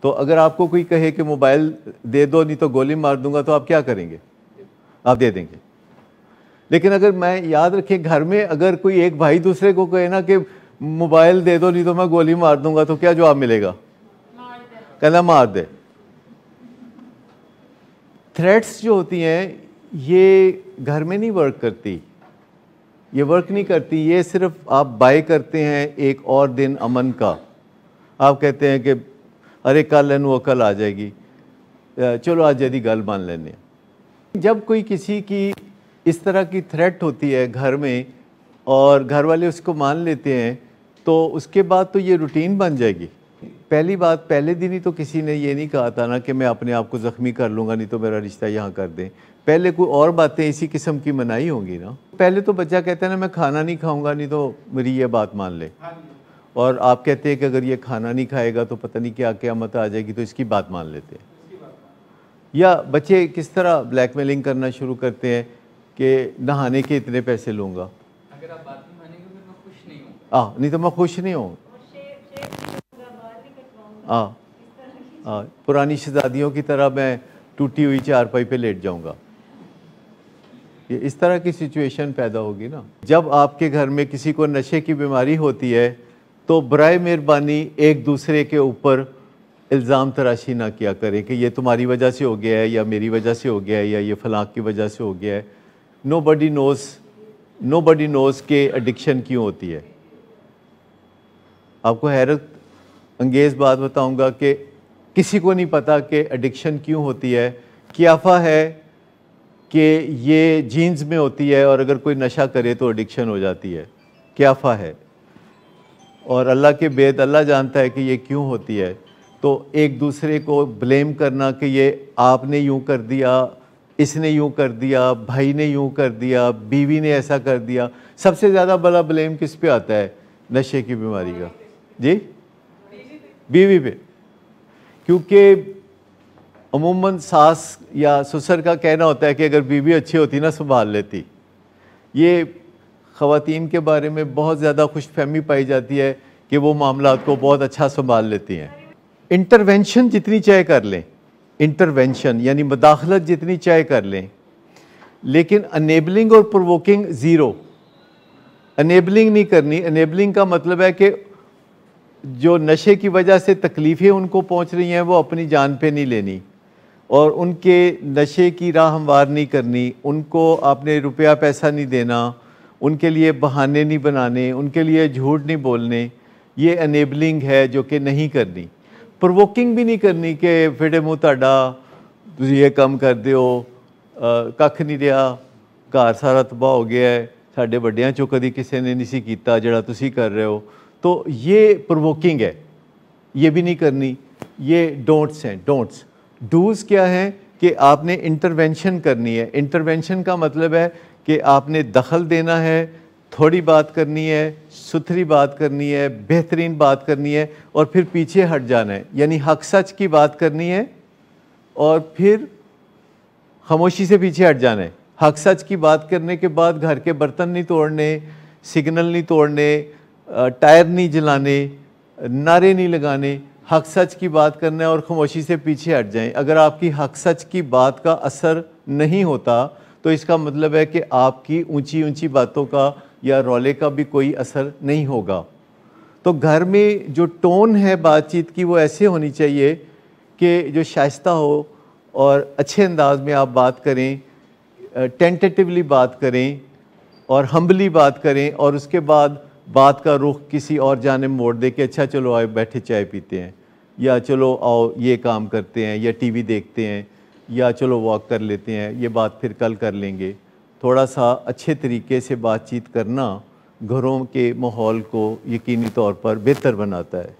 तो अगर आपको कोई कहे कि मोबाइल दे दो नहीं तो गोली मार दूंगा, तो आप क्या करेंगे? आप दे देंगे। लेकिन अगर मैं याद रखें, घर में अगर कोई एक भाई दूसरे को कहे ना कि मोबाइल दे दो नहीं तो मैं गोली मार दूंगा, तो क्या जवाब मिलेगा? कहना मार दे। थ्रेट्स जो होती हैं ये घर में नहीं वर्क करती, ये वर्क नहीं करती। ये सिर्फ आप बाय करते हैं एक और दिन अमन का। आप कहते हैं कि अरे कल है वो कल आ जाएगी, चलो आज यदि गल मान लेने। जब कोई किसी की इस तरह की थ्रेट होती है घर में और घर वाले उसको मान लेते हैं, तो उसके बाद तो ये रूटीन बन जाएगी। पहली बात, पहले दिन ही तो किसी ने ये नहीं कहा था ना कि मैं अपने आप को ज़ख्मी कर लूँगा नहीं तो मेरा रिश्ता यहाँ कर दें। पहले कोई और बातें इसी किस्म की मनाई होंगी ना। पहले तो बच्चा कहता है ना मैं खाना नहीं खाऊंगा नहीं तो मेरी ये बात मान ले, और आप कहते हैं कि अगर ये खाना नहीं खाएगा तो पता नहीं क्या क़यामत आ जाएगी, तो इसकी बात मान लेते हैं। या बच्चे किस तरह ब्लैकमेलिंग करना शुरू करते हैं कि नहाने के इतने पैसे लूँगा, अगर आप बात नहीं मानेंगे फिर मैं खुश नहीं हूँ, नहीं तो मैं खुश नहीं हूँ। पुरानी शहजादियों की तरह मैं टूटी हुई चारपाई पे लेट जाऊंगा। ये इस तरह की सिचुएशन पैदा होगी ना। जब आपके घर में किसी को नशे की बीमारी होती है तो बराए मेहरबानी एक दूसरे के ऊपर इल्ज़ाम तराशी ना किया करें कि ये तुम्हारी वजह से हो गया है या मेरी वजह से हो गया है या ये फलां की वजह से हो गया है। नोबडी नोज़ के एडिक्शन क्यों होती है। आपको हैरत अंगेज़ बात बताऊंगा कि किसी को नहीं पता कि एडिक्शन क्यों होती है। कियाफा है कि ये जीन्स में होती है और अगर कोई नशा करे तो एडिक्शन हो जाती है, कियाफा है। और अल्लाह के बेद अल्लाह जानता है कि ये क्यों होती है। तो एक दूसरे को ब्लेम करना कि ये आपने यूँ कर दिया, इसने यूँ कर दिया, भाई ने यूँ कर दिया, बीवी ने ऐसा कर दिया। सबसे ज़्यादा बड़ा ब्लेम किस पे आता है? नशे की बीमारी का। जी, बीवी पे। क्योंकि अमूमन सास या ससुर का कहना होता है कि अगर बीवी अच्छी होती ना संभाल लेती। ये ख़वातीन के बारे में बहुत ज़्यादा खुशफहमी पाई जाती है कि वो मामलात को बहुत अच्छा संभाल लेती हैं। इंटरवेंशन जितनी चाहे कर लें, इंटरवेंशन यानी मदाखलत जितनी चाहे कर लें, लेकिन अनेबलिंग और प्रोवोकिंग ज़ीरो। अनेबलिंग नहीं करनी। अनेबलिंग का मतलब है कि जो नशे की वजह से तकलीफ़ें उनको पहुंच रही हैं वो अपनी जान पे नहीं लेनी और उनके नशे की राह हमवार नहीं करनी। उनको आपने रुपया पैसा नहीं देना, उनके लिए बहाने नहीं बनाने, उनके लिए झूठ नहीं बोलने। ये अनेबलिंग है जो कि नहीं करनी। प्रोवोकिंग भी नहीं करनी कि फिटे मुँह ताड़ा तुसीं ये काम कर दिओ, कख नहीं रहा, घर सारा तबाह हो गया है, साडे वड्डियां चों कदी किसी ने नहीं सी कीता जिहड़ा तुसीं कर रहे हो। तो ये प्रोवोकिंग है, ये भी नहीं करनी। ये डोंट्स हैं, डोंट्स। डूज़ क्या हैं कि आपने इंटरवेंशन करनी है। इंटरवेंशन का मतलब है कि आपने दखल देना है, थोड़ी बात करनी है, सुथरी बात करनी है, बेहतरीन बात करनी है और फिर पीछे हट जाना है। यानी हक सच की बात करनी है और फिर खामोशी से पीछे हट जाना है। हक सच की बात करने के बाद घर के बर्तन नहीं तोड़ने, सिग्नल नहीं तोड़ने, टायर नहीं जलाने, नारे नहीं लगाने। हक सच की बात करना है और खामोशी से पीछे हट जाएं। अगर आपकी हक सच की बात का असर नहीं होता तो इसका मतलब है कि आपकी ऊंची ऊंची बातों का या रौले का भी कोई असर नहीं होगा। तो घर में जो टोन है बातचीत की वो ऐसे होनी चाहिए कि जो शाइस्ता हो और अच्छे अंदाज में आप बात करें, टेंटेटिवली बात करें और हम्बली बात करें और उसके बाद बात का रुख किसी और जाने मोड़ दे के अच्छा चलो आओ बैठे चाय पीते हैं, या चलो आओ ये काम करते हैं, या टीवी देखते हैं, या चलो वॉक कर लेते हैं, ये बात फिर कल कर लेंगे। थोड़ा सा अच्छे तरीके से बातचीत करना घरों के माहौल को यकीनी तौर पर बेहतर बनाता है।